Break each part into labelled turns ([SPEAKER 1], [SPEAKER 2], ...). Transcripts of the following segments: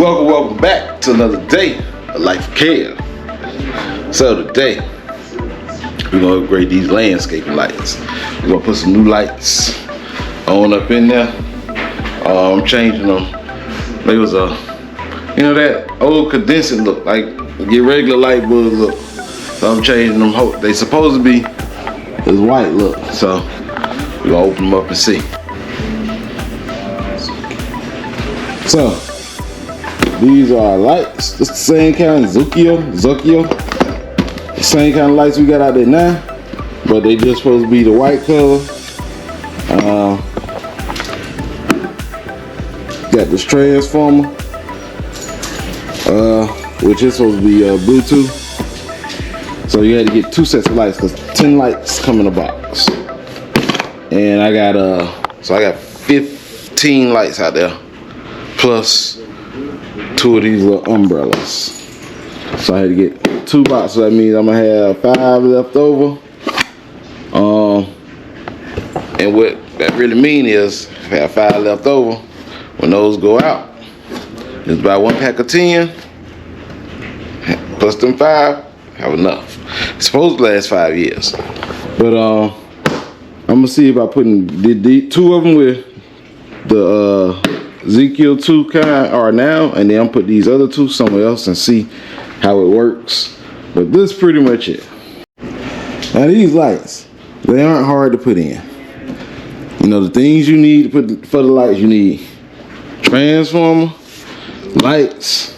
[SPEAKER 1] Welcome back to another day of Life Care. So today, we're gonna upgrade these landscaping lights. We're gonna put some new lights on up in there. I'm changing them. They was that old condensing look, like your regular light bulb look. So I'm changing them. They supposed to be this white look. So we're gonna open them up and see. So these are lights. It's the same kind of Zukio. The same kind of lights we got out there now, but they just supposed to be the white color. Got this transformer, which is supposed to be Bluetooth. So you had to get 2 sets of lights because 10 lights come in a box. And I got 15 lights out there, plus 2 of these little umbrellas. So I had to get 2 boxes. That means I'm gonna have 5 left over. And what that really means is if I have 5 left over, when those go out, it's about 1 pack of 10 plus them 5 have enough. It's supposed to last 5 years. But I'm gonna see about putting the 2 of them with the Ezekiel 2 kind are now, and then I'm put these other 2 somewhere else and see how it works. But this is pretty much it. Now these lights, they aren't hard to put in. You know, the things you need to put for the lights, you need transformer, lights,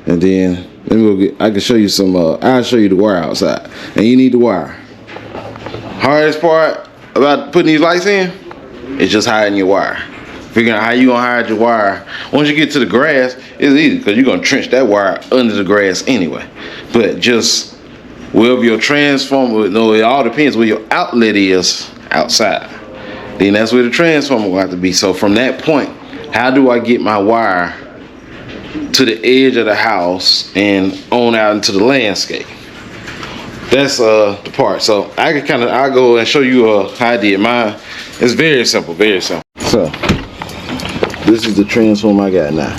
[SPEAKER 1] and then let me go get, I can show you some, I'll show you the wire outside. And you need the wire. Hardest part about putting these lights in is just hiding your wire. Figuring out how you gonna hide your wire. Once you get to the grass, it's easy because you're gonna trench that wire under the grass anyway. But just wherever your transformer, no, it all depends where your outlet is outside. Then that's where the transformer will have to be. So from that point, how do I get my wire to the edge of the house and on out into the landscape? That's the part. So I'll go and show you how I did mine. It's very simple, very simple. So this is the transformer I got now.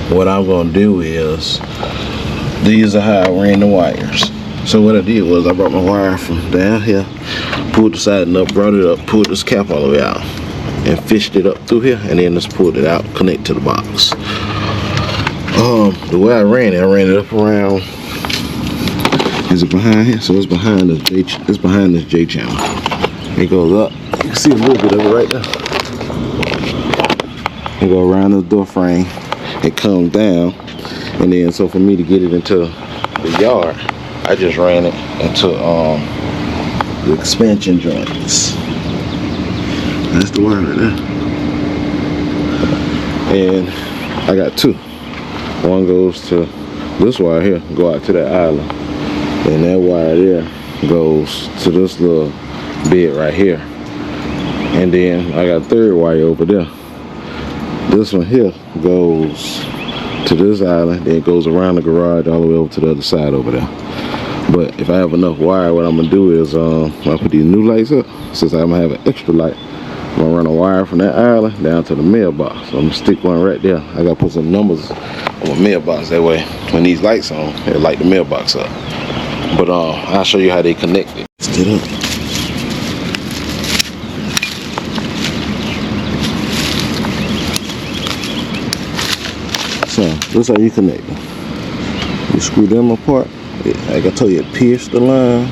[SPEAKER 1] What I'm gonna do is, these are how I ran the wires. So what I did was I brought my wire from down here, pulled the siding up, brought it up, pulled this cap all the way out, and fished it up through here, and then just pulled it out, connect to the box. The way I ran it up around. Is it behind here? So it's behind this J channel. It goes up. You can see a little bit of it right there. It go around the door frame. It comes down, and then so for me to get it into the yard, I just ran it into the expansion joints. That's the wire right there. And I got 2. One goes to this wire here, go out to that island. And that wire there goes to this little bed right here. And then I got a 3rd wire over there. This one here goes to this island, then it goes around the garage all the way over to the other side over there. But if I have enough wire, what I'm gonna do is when I put these new lights up, since I'm gonna have an extra light, I'm gonna run a wire from that island down to the mailbox. So I'm gonna stick one right there. I gotta put some numbers on my mailbox, that way when these lights on, it'll light the mailbox up. But I'll show you how they connect it. Stood up. So this is how you connect them. You screw them apart. Like I told you, it pierced the line,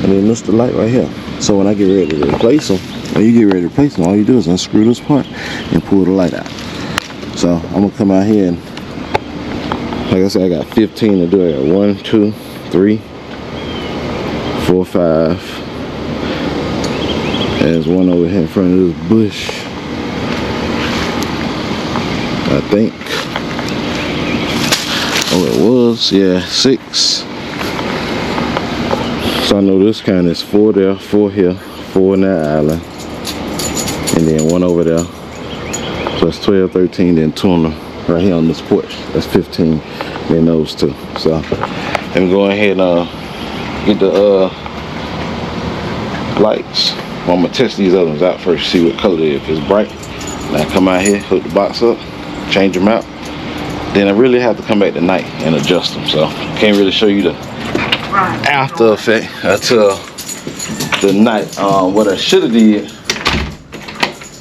[SPEAKER 1] and then this the light right here. So when I get ready to replace them, all you do is unscrew this part and pull the light out. So I'm gonna come out here and, like I said, I got 15 to do it. 1, 2, 3, 4, 5. There's one over here in front of this bush, I think. Oh, it was, yeah, 6. So I know this kind is 4 there, 4 here, 4 in that island, and then 1 over there. So that's 12, 13, then 2 on the, right here on this porch. That's 15, then those 2. So let me go ahead and get the lights. Well, I'm gonna test these other ones out first, see what color it is. If it's bright, I come out here, hook the box up, change them out. Then I really have to come back tonight and adjust them. So can't really show you the after effect until the night. What I should have did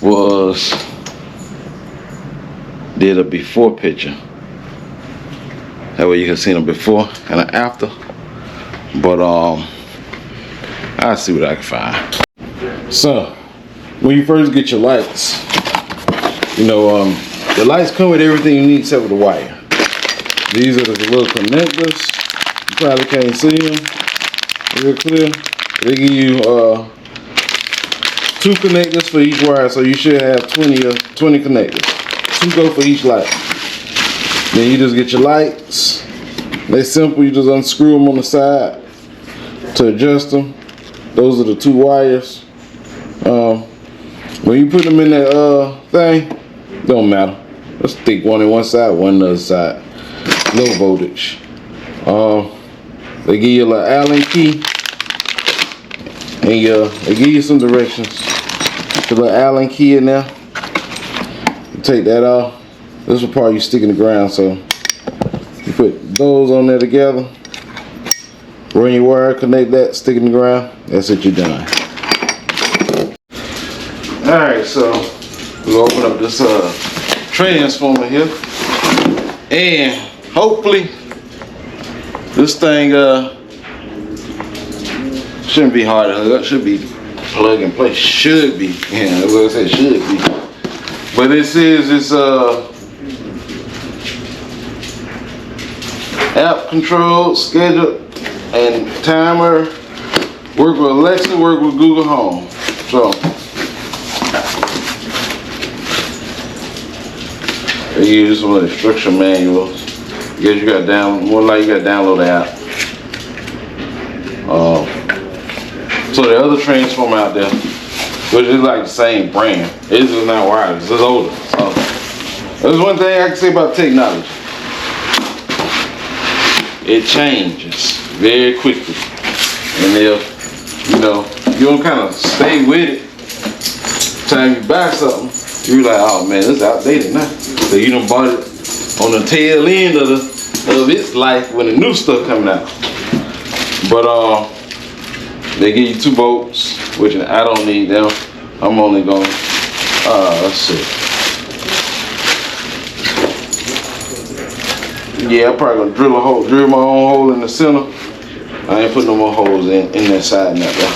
[SPEAKER 1] was did a before picture. That way you can see them before and an after. But I'll see what I can find. So when you first get your lights, you know, the lights come with everything you need except for the wire. These are the little connectors. You probably can't see them real clear. They give you 2 connectors for each wire, so you should have 20 connectors. 2 go for each light. Then you just get your lights. They're simple. You just unscrew them on the side to adjust them. Those are the 2 wires. When you put them in that thing, don't matter. Just stick one on one side, one on the other side. Low voltage. They give you a little Allen key, and they give you some directions. Put a little Allen key in there. You take that off. This is the part you stick in the ground. So you put those on there together. Run your wire, connect that, stick it in the ground. That's it. You're done. All right, so we'll open up this transformer here, and hopefully this thing shouldn't be hard to hook up. Should be plug and play. Should be. Yeah, that's what I said. Should be. But this is this app control, schedule, and timer. Work with Alexa. Work with Google Home. So they use some of the instruction manuals. Guess you got more like you got to download the app. So the other transformer out there, which is like the same brand, it's just not wireless. It's older. So there's one thing I can say about technology. It changes very quickly, and if you know you don't kind of stay with it, time you buy something, you're like, oh man, it's outdated now. So you done bought it on the tail end of its life when the new stuff coming out. But they give you 2 volts, which I don't need them. I'm only going, let's see. Yeah, I'm probably gonna drill my own hole in the center. I ain't putting no more holes in that side and that way.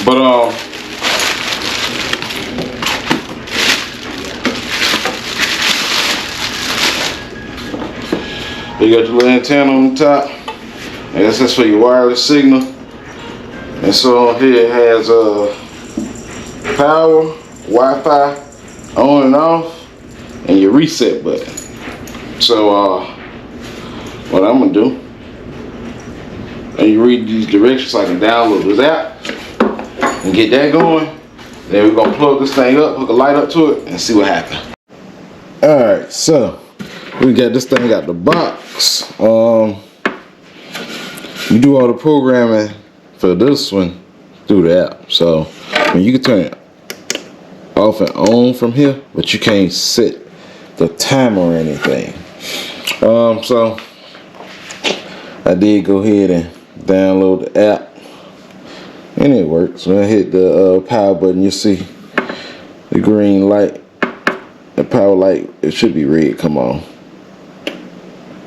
[SPEAKER 1] But you got your little antenna on the top. I guess that's for your wireless signal. And so here it has power, Wi-Fi, on and off, and your reset button. So what I'm gonna do, and you read these directions so I can download this app and get that going. Then we're gonna plug this thing up, hook a light up to it, and see what happens. All right, so we got this thing out the box. You do all the programming for this one through the app. So when you can turn it off and on from here, but you can't set the timer or anything. So I did go ahead and download the app, and it works. When I hit the power button, you see the green light. The power light, it should be red, come on.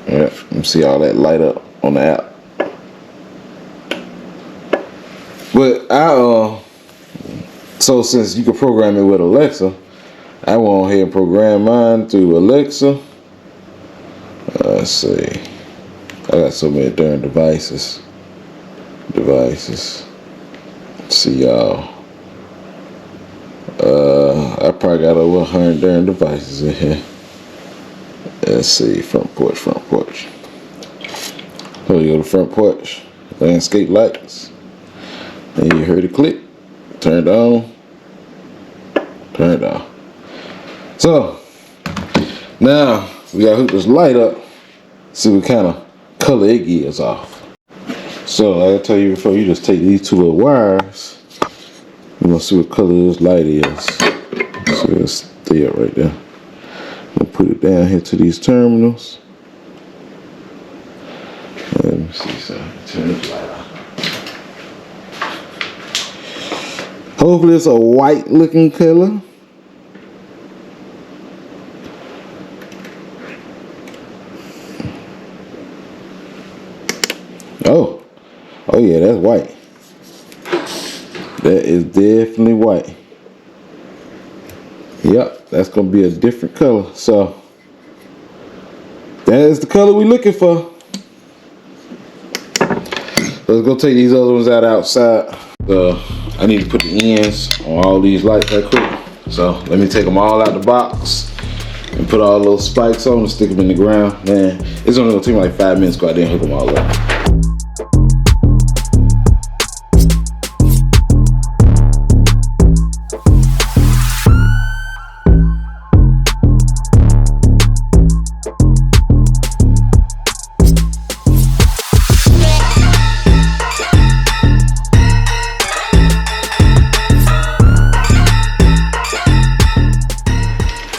[SPEAKER 1] Yeah, you see all that light up on the app. But so since you can program it with Alexa, I went ahead and program mine through Alexa. Let's see. I got so many darn devices. Let's see y'all. I probably got over 100 darn devices in here. Let's see, front porch. So you go to front porch, landscape lights. And you heard it click, turn it on, turn it off. So now we gotta hook this light up, see what kind of color it gives off. So like I tell you before, you just take these 2 little wires. We're gonna see what color this light is. So it's stay up right there. I'm gonna put it down here to these terminals. Let me see something. Turn this light off. Hopefully it's a white looking color. Oh yeah, that's white. That is definitely white. Yep, that's gonna be a different color. So that is the color we're looking for. Let's go take these other ones out outside. I need to put the ends on all these lights right quick. So let me take them all out the box and put all those spikes on and stick them in the ground. Man, it's only gonna take me like 5 minutes to go out there and hook them all up.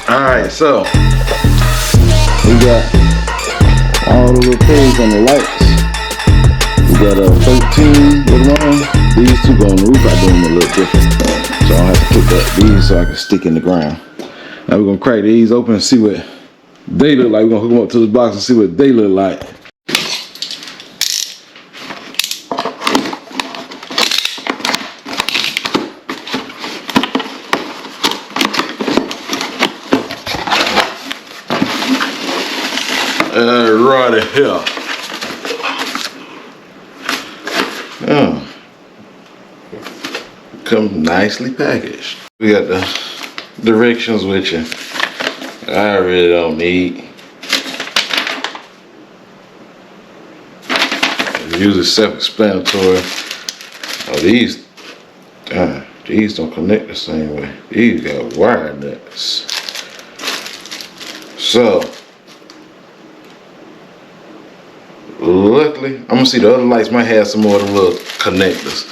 [SPEAKER 1] Alright, so we got all the little pegs on the lights. We got a 13 with one. These two go on the roof. I do them a little different, so I don't have to put these so I can stick in the ground. Now we're gonna crack these open and see what they look like. We're gonna hook them up to this box and see what they look like. Right here. Come nicely packaged. We got the directions with you. I really don't need. It's usually self-explanatory. Oh, these don't connect the same way. These got wire nuts. So luckily, I'm gonna see the other lights might have some more of the little connectors.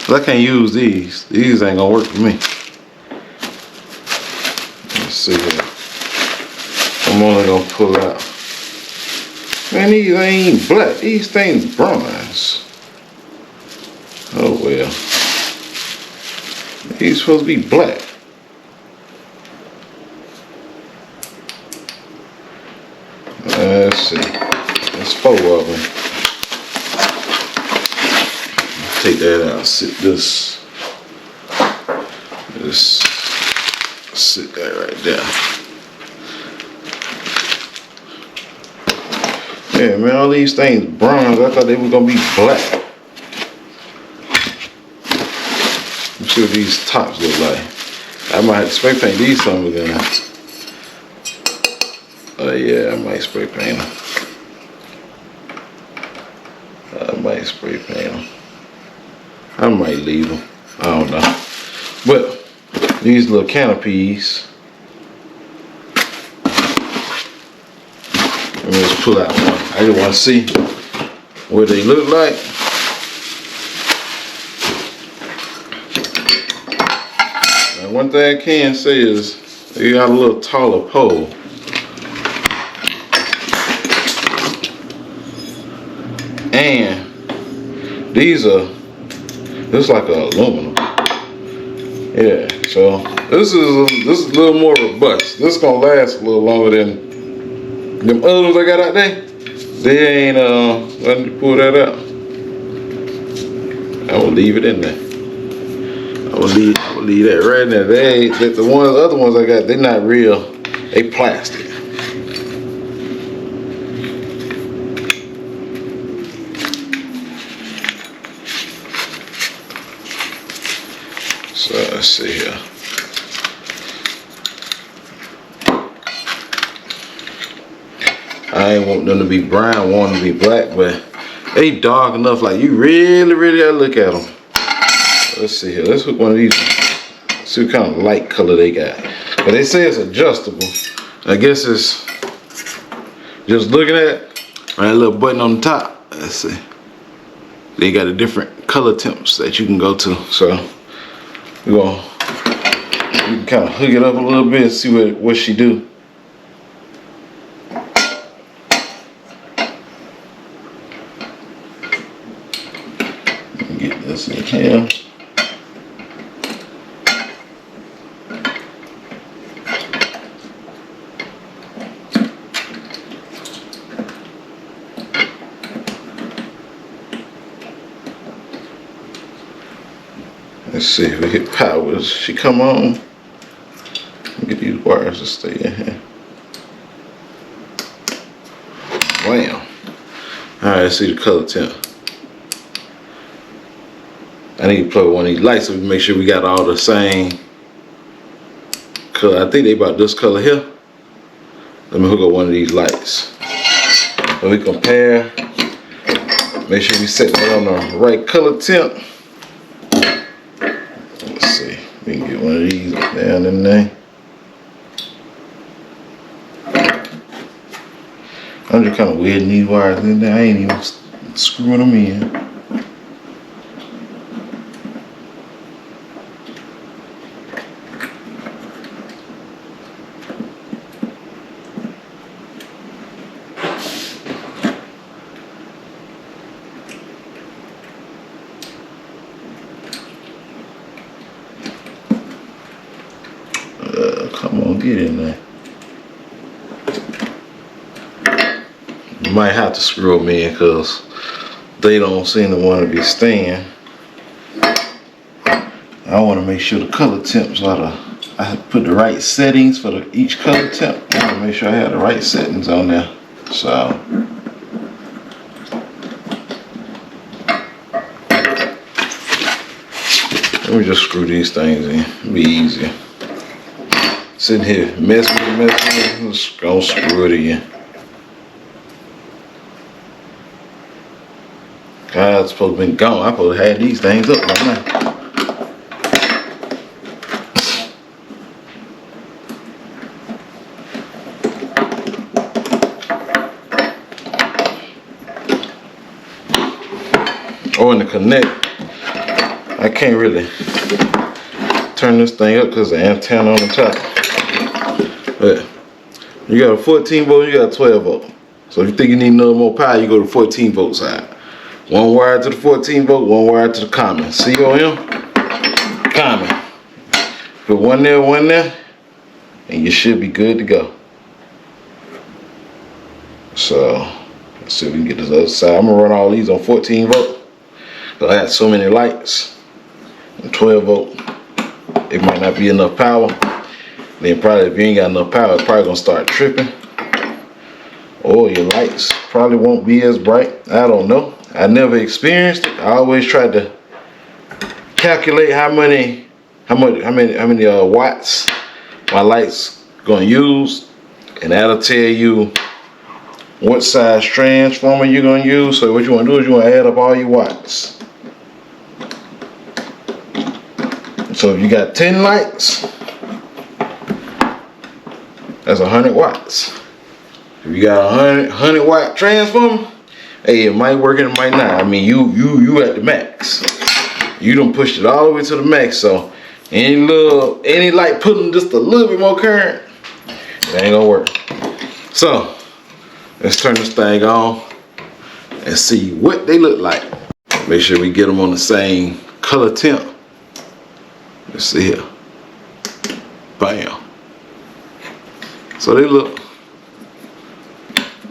[SPEAKER 1] But I can't use these. These ain't gonna work for me. Let's see here. I'm only gonna pull out. Man, these ain't black. These things bronze. Oh well. These supposed to be black. Let's see. There's 4 of them. Take that out. Sit this. Just sit that right there. Yeah, man, all these things bronze. I thought they were gonna be black. Let's see what these tops look like. I might have to spray paint these some again. Oh yeah, I might spray paint them. I might spray paint them. I might leave them. I don't know. But these little canopies. Let me just pull out one. I just want to see what they look like. Now, one thing I can say is they got a little taller pole. And these are, this is like a aluminum. Yeah, so this is a little more robust. This is gonna last a little longer than them other ones I got out there. They ain't letting me pull that out. I will leave it in there. I will leave that right there. They ain't the other ones I got, they're not real. They plastic. So let's see here. I ain't want them to be brown, I want them to be black, but they dark enough. Like you really gotta look at them. Let's see here. Let's hook one of these. See what kind of light color they got. But they say it's adjustable. I guess it's just looking at that little button on the top. Let's see. They got a different color temps that you can go to. So we're gonna You can kind of hook it up a little bit and see what she do. Get this in here. Let's see if we hit power. Does she come on? Get these wires to stay in here. Bam. Alright, let's see the color temp. I need to plug one of these lights so we make sure we got all the same color. I think they about this color here. Let me hook up one of these lights. So we compare. Make sure we set that on the right color temp. Let's see. We can get one of these down in there. I'm just kind of weird in these wires in there. I ain't even screwing them in. Come on, get in there. You might have to screw them in because they don't seem to want to be staying. I want to make sure the color temps are I put the right settings for each color temp. I want to make sure I have the right settings on there. So let me just screw these things in. It'll be easier. Sitting here messing with it, just gonna screw it in. God, it's supposed to be gone. I'm supposed to have these things up right now. Oh, and the connect, I can't really turn this thing up because the antenna on the top. But you got a 14 volt, you got a 12 volt. So if you think you need a little more power, you go to 14 volt side. One wire to the 14 volt, one wire to the common. COM, common. Put one there, and you should be good to go. So let's see if we can get this other side. I'm gonna run all these on 14 volt. Cause I got so many lights. And 12 volt, it might not be enough power. Then probably if you ain't got enough power, it's probably gonna start tripping. Or your lights probably won't be as bright. I don't know. I never experienced it. I always tried to calculate how many watts my lights gonna use, and that'll tell you what size transformer you're gonna use. So what you wanna do is you wanna add up all your watts. So if you got 10 lights, that's 100 watts. If you got a 100 watt transformer, hey, it might work and it might not. I mean, you at the max. You done pushed it all the way to the max. So any light putting just a little bit more current, it ain't gonna work. So let's turn this thing on and see what they look like. Make sure we get them on the same color temp. Let's see here. Bam. So they look.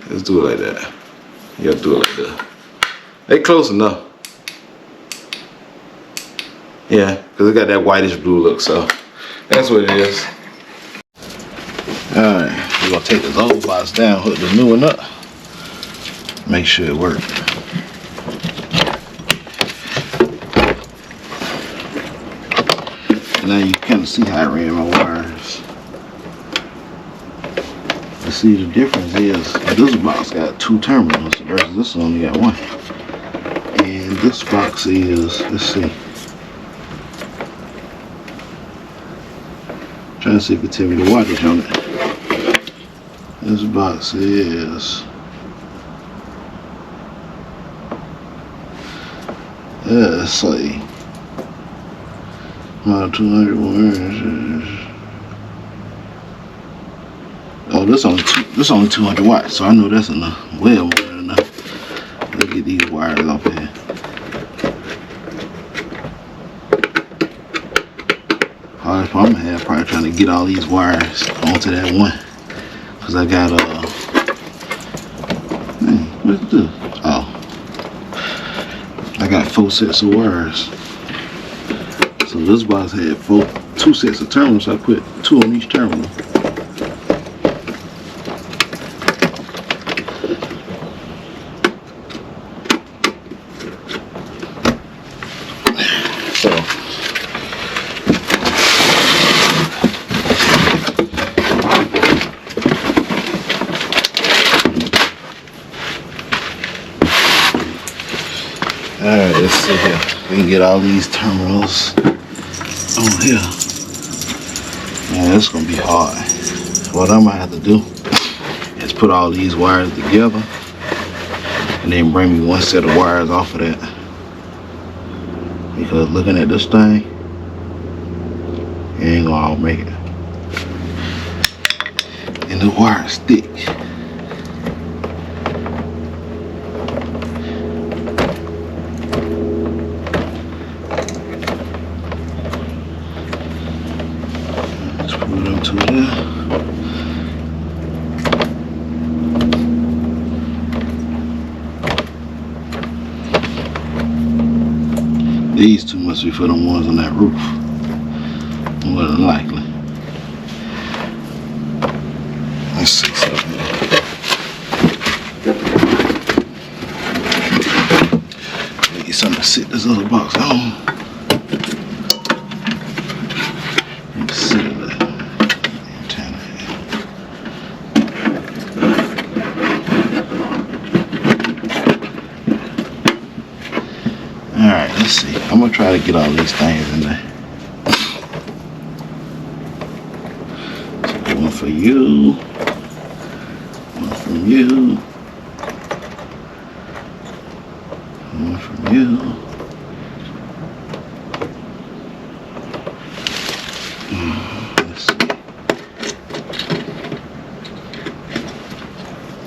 [SPEAKER 1] Let's do it like that. You gotta do it like that. They close enough. Yeah, because it got that whitish blue look, so that's what it is. Alright, we're gonna take this old box down, hook the new one up. Make sure it works. Now you can kind of see how I ran my wires. You see the difference is this box got 2 terminals versus this one only got 1. And this box is, let's see. Trying to see if it tell me the wattage on it. This box is let's see. About 200 wires. Oh, this only 200 watts, so I know that's enough. Well more than enough. Let's get these wires off here. Hardest problem I have probably trying to get all these wires onto that one, cause I got what's this? Oh, I got 4 sets of wires. So this box had 2 sets of terminals, so I put 2 on each terminal. Alright, let's see here. We can get all these terminals on here. Man, it's gonna be hard. What I'm gonna have to do is put all these wires together and then bring me 1 set of wires off of that. Because looking at this thing, it ain't gonna all make it. And the wires thick. To there. These 2 must be for the ones on that roof, more than likely. Let's see something. Get something to sit this other box on. Sit it there. Alright, let's see. I'm gonna try to get all these things in there. So 1 for you. 1 from you. 1 from you. Let's see.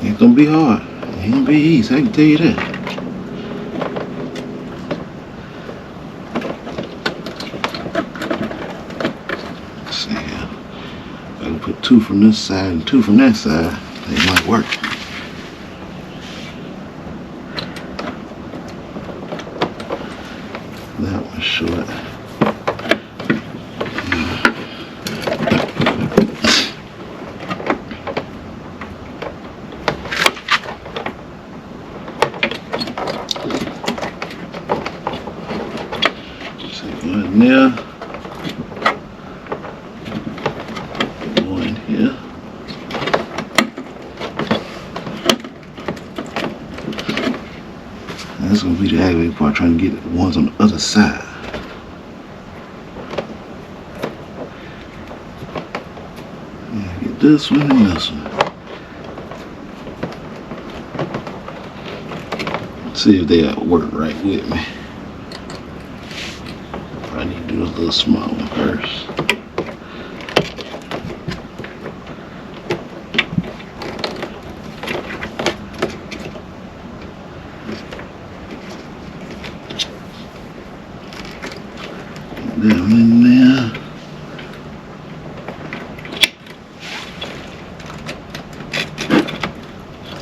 [SPEAKER 1] It's gonna be hard. It ain't gonna be easy, I can tell you that. I can put 2 from this side and 2 from that side. It might work. That one's short. So go in there. Here. And that's gonna be the aggravating part, trying to get the ones on the other side. Yeah, get this one and this one. See if they work right with me. I need to do this little small one first. Down in there.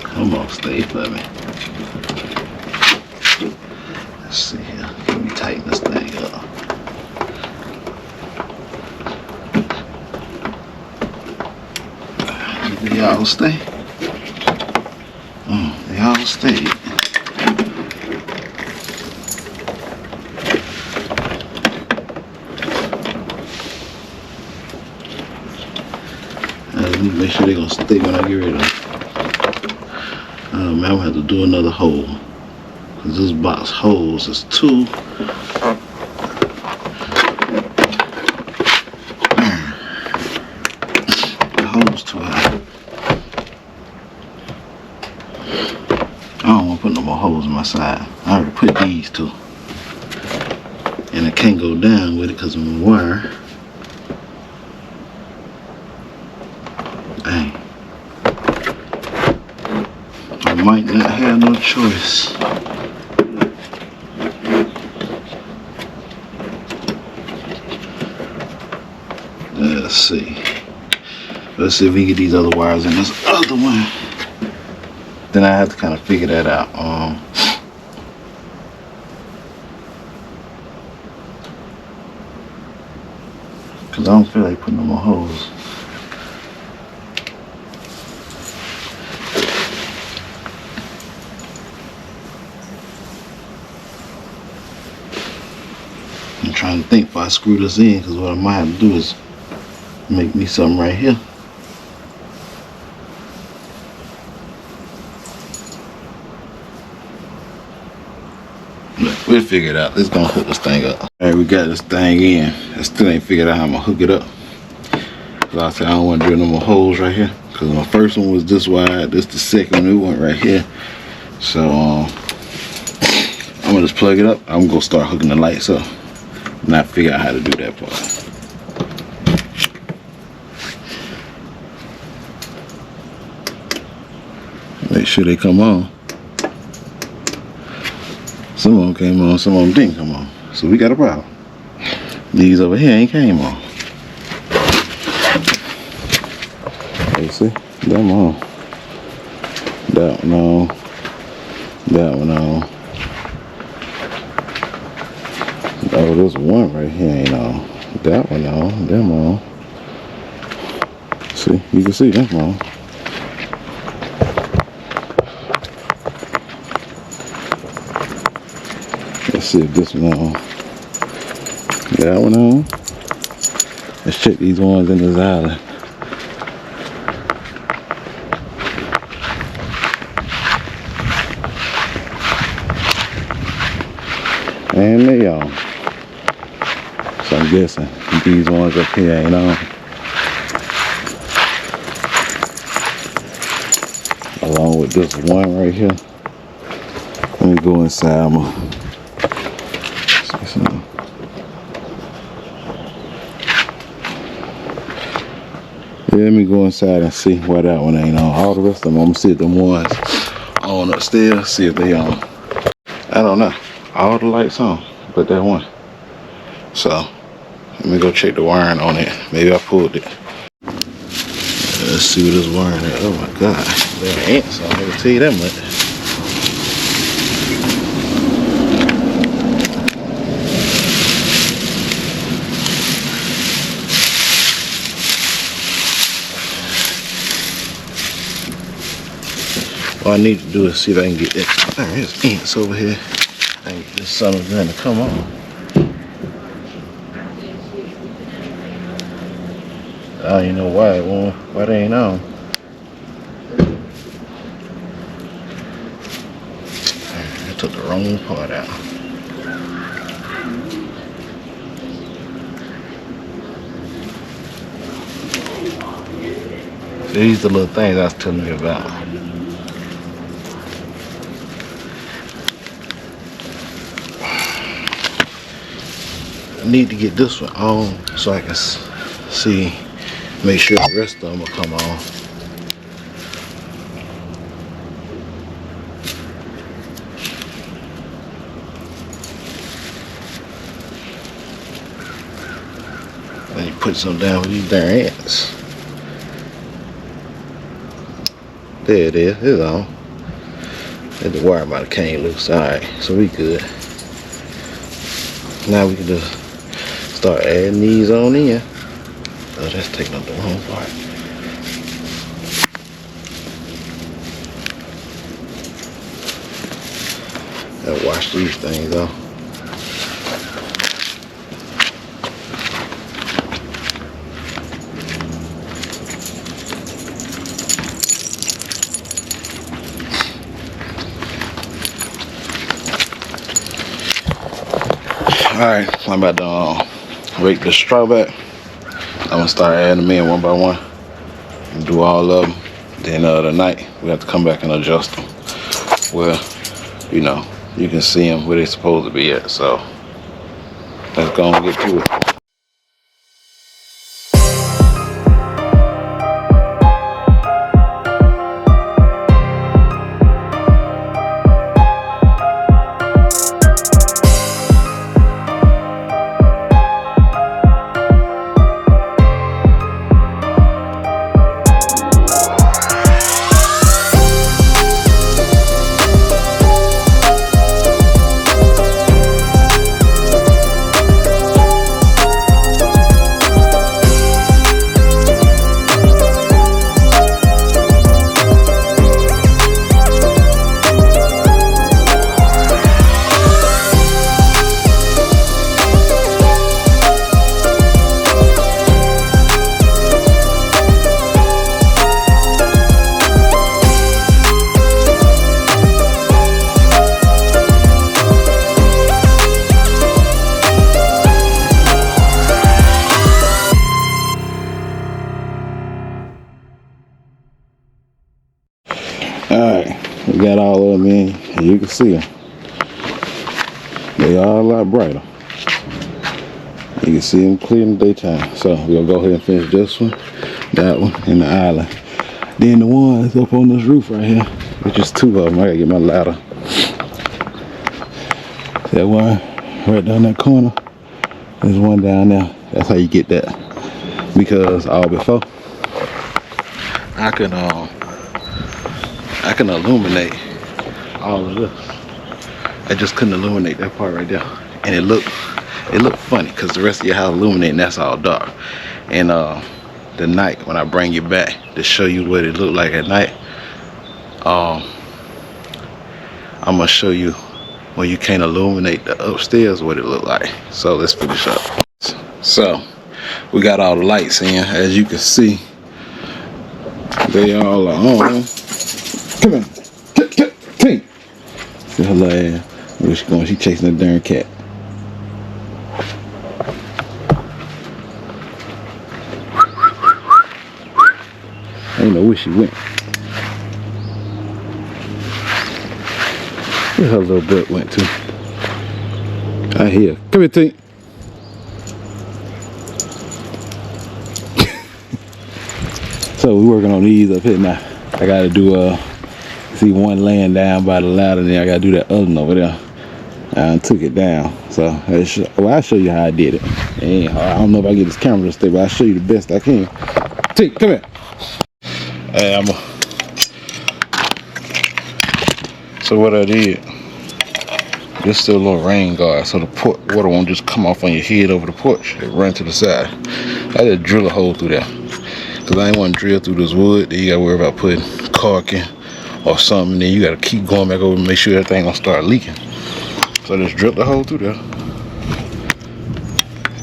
[SPEAKER 1] Come on, stay for me. Let's see here. Let me tighten this thing up. They all stay. Oh, they all stay. Make sure they're gonna stay when I get rid of them. Man, I'm gonna have to do another hole. Cause this box holes is 2. The hole's too high. I don't wanna put no more holes in my side. I already put these 2. And I can't go down with it because of the wire. Dang. I might not have no choice. Let's see. Let's see if we get these other wires in this other one. Then I have to kind of figure that out. Cause I don't feel like putting no more holes. I'm trying to think if I screw this in, because what I might have to do is make me something right here. Look, we'll figure it out. Let's go hook this thing up. Alright, we got this thing in. I still ain't figured out how I'm gonna hook it up. Cause I said I don't want to drill no more holes right here. Cause my first one was this wide. This the second one, it went right here. So I'm gonna just plug it up. I'm gonna start hooking the lights up. Not figure out how to do that part. Make sure they come on. Some of them came on, some of them didn't come on. So we got a problem. These over here ain't came on. You see? Them on. That one on. That one on. Oh, this one right here ain't on. That one on. Them on. See? You can see them on. Let's see if this one on. That one on. Let's check these ones in this island. And they on. So I'm guessing these ones up here ain't on. Along with this one right here. Let me go inside my. Yeah, let me go inside and see why that one ain't on. All the rest of them, I'm gonna see if them ones on upstairs, see if they on. I don't know. All the lights on, but that one. So, let me go check the wiring on it. Maybe I pulled it. Let's see what this wiring is. Oh my God, there are ants on here, I can tell you that much. All I need to do is see if I can get that. There's ants over here. I can get this son of a gun to come on. I don't even know why it won't. Why they ain't on. I took the wrong part out. These are the little things I was telling you about. I need to get this one on so I can see, make sure the rest of them will come on. Then you put some down with these darn ants. There it is, it's on. And the wire might have came loose. Alright, so we good. Now we can just start adding these on in. Oh, that's taking up the wrong part. Gotta wash these things off. Alright, I'm about to rake the straw back. I'm gonna start adding them in one by one and do all of them. Then tonight we have to come back and adjust them. Well, you know, you can see them where they're supposed to be at. So Let's go and get to it. Alright, we got all of them in, and you can see them. They are a lot brighter. You can see them clear in the daytime. So we're gonna go ahead and finish this one, that one, and the island. Then the ones up on this roof right here, which is two of them. I gotta get my ladder. That one right down that corner. There's one down there. That's how you get that. Because all before, I can illuminate all of this. I just couldn't illuminate that part right there, and it looked funny because the rest of your house illuminating, that's all dark. And the night when I bring you back to show you what it looked like at night, I'm gonna show you when you can't illuminate the upstairs what it looked like. So let's finish up. So we got all the lights in, as you can see. They all are on. Come on, Tink. See her little ass. Where she going? She chasing the darn cat. I don't know where she went. Where her little butt went to? I hear. Come here, Tink. So we working on these up here now. I gotta do see one laying down by the ladder, and then I gotta do that other one over there. I took it down. So I'll show you how I did it. It ain't hard. I don't know if I get this camera to stay, but I'll show you the best I can. Tink, come here. Hey, so what I did, this is still a little rain guard, so the water won't just come off on your head over the porch. It run to the side. I just drill a hole through there. Cause I ain't want to drill through this wood. Then you gotta worry about putting caulking or something. Then you gotta keep going back over and make sure everything gonna start leaking. So I just drilled the hole through there.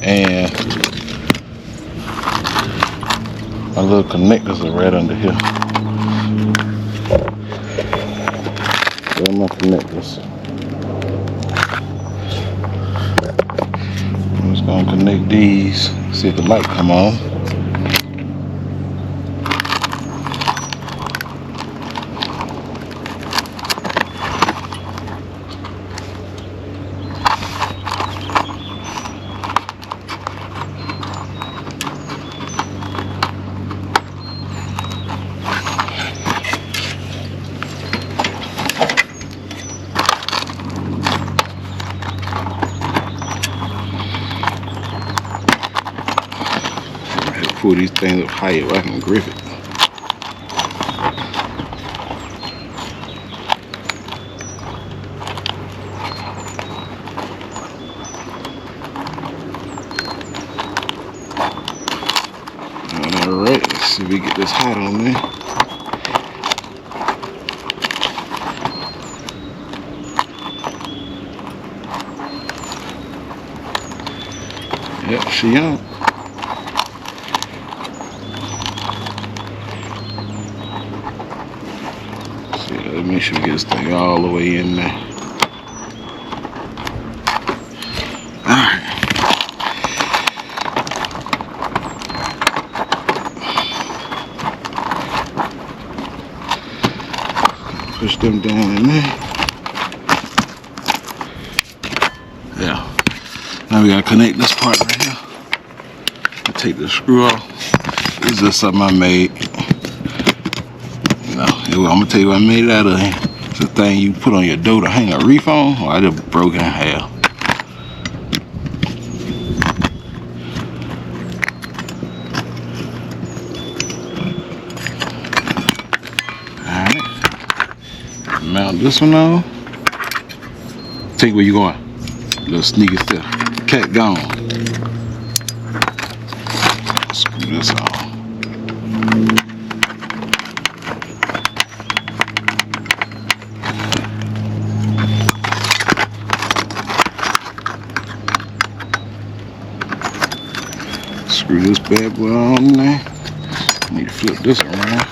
[SPEAKER 1] And my little connectors are right under here. Where are my connectors? I'm just gonna connect these, see if the light come on. Pull these things up higher where I can grip it. Alright, let's see if we get this hot on there. Yep, she on. Make sure we get this thing all the way in there. Alright. Push them down in there. Yeah. Now we gotta connect this part right here. I take the screw off. This is just something I made. You know, I'm gonna tell you what I made it out of. It's a thing you put on your door to hang a reef on. Oh, I just broke it in half. Alright. Mount this one on. Take where you going. Little sneaky step. Cat gone. Screw this on. Screw this bad boy on there. Need to flip this around.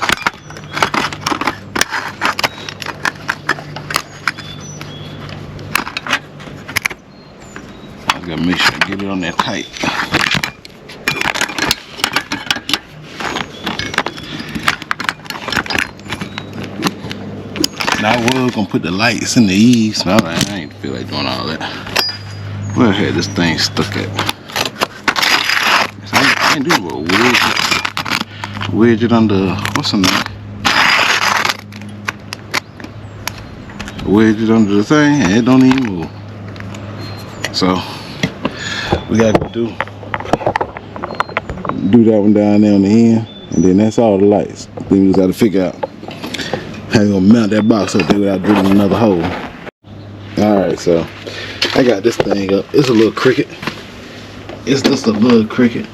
[SPEAKER 1] I gotta make sure I get it on there tight. Now I was gonna put the lights in the eaves, but I ain't feel like doing all that. Where I had this thing stuck at? I ain't do a wedge it under, what's the name? Wedge it under the thing and it don't even move. So we gotta do that one down there on the end, and then that's all the lights. Then we just gotta figure out how you gonna mount that box up there without drilling another hole. Alright, so I got this thing up. It's a little Cricut. It's just a little Cricut.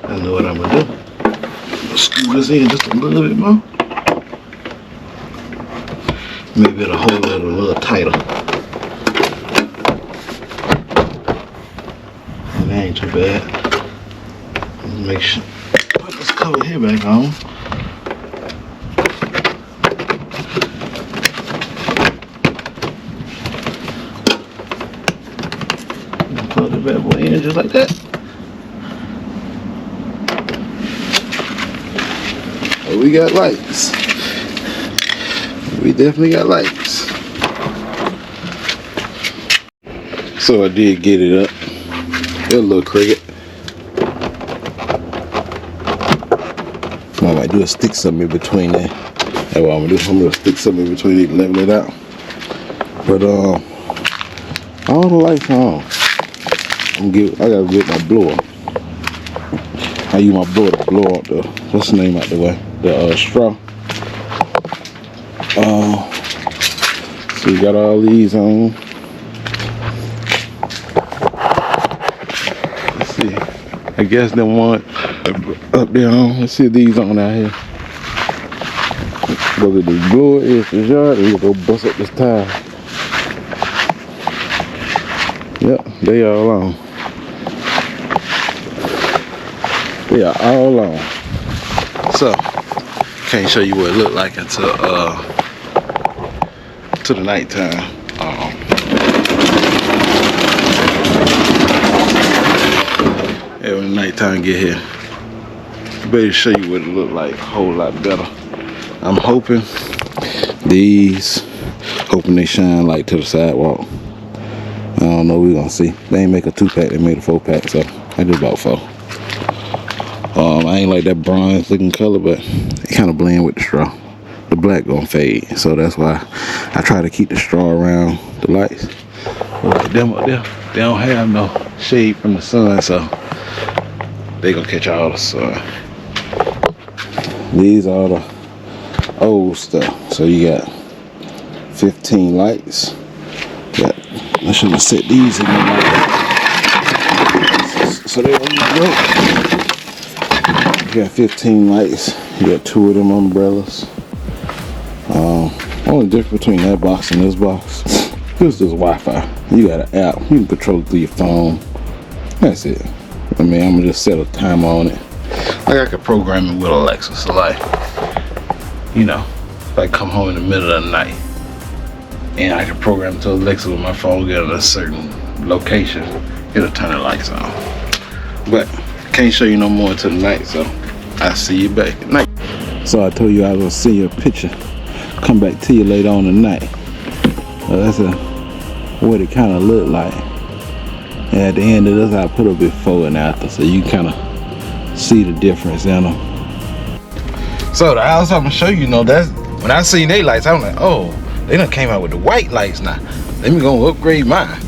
[SPEAKER 1] I know what I'm gonna do. Screw this in just a little bit more. Maybe it'll hold it a little tighter. That ain't too bad. Let's make sure. Put this cover here back on. Plug the bad boy in just like that. Oh, we got lights. We definitely got lights. So I did get it up. It's a little Cricut. What I might do is stick something in between there. That's what I'm gonna do. I'm gonna stick something in between it and level it out. But all the lights are on. I gotta get my blower. I use my blower to blow out the, what's the name out the way? The straw. So we got all these on. Let's see. I guess the one up there on. Let's see these on out here. Whether the blower is the yard, or you go bust up this tire. Yep, they all on. They are all on. So can't show you what it looked like until to the nighttime. Yeah, when the nighttime get here, better show you what it looked like a whole lot better. I'm hoping they shine light to the sidewalk. I don't know, we're gonna see. They ain't make a 2-pack, they made a 4-pack, so I just bought 4. I ain't like that bronze looking color, but it kind of blend with the straw. The black gonna fade, so that's why I try to keep the straw around the lights. Like them up there, they don't have no shade from the sun, so they gonna catch all the sun. These are the old stuff. So you got 15 lights. I should have set these in there like that, so they don't work. You got 15 lights. You got 2 of them umbrellas. Only difference between that box and this box is this Wi-Fi. You got an app. You can control it through your phone. That's it. I mean, I'm gonna just set a timer on it. Like I could program it with Alexa. So like, you know, if I come home in the middle of the night and I can program it to Alexa with my phone, get at a certain location, it'll turn the lights on. But can't show you no more until the night, so I'll see you back at night. So I told you I was gonna send you a picture. Come back to you later on tonight. That's what it kind of looked like. And at the end of this, I put a before and after, so you kind of see the difference in them. So the house I'm gonna show you, that's when I seen they lights, I'm like, oh, they done came out with the white lights now. Let me go upgrade mine.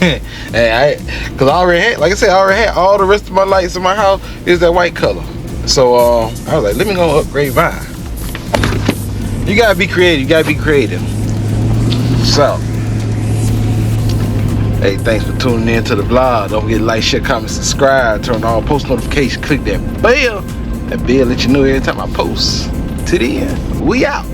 [SPEAKER 1] And cause I already had, like I said, I already had all the rest of my lights in my house is that white color. So I was like, let me go upgrade mine. You gotta be creative. You gotta be creative. So, hey, thanks for tuning in to the vlog. Don't forget to like, share, comment, subscribe, turn on post notifications, click that bell. That bell let you know every time I post. To the end, we out.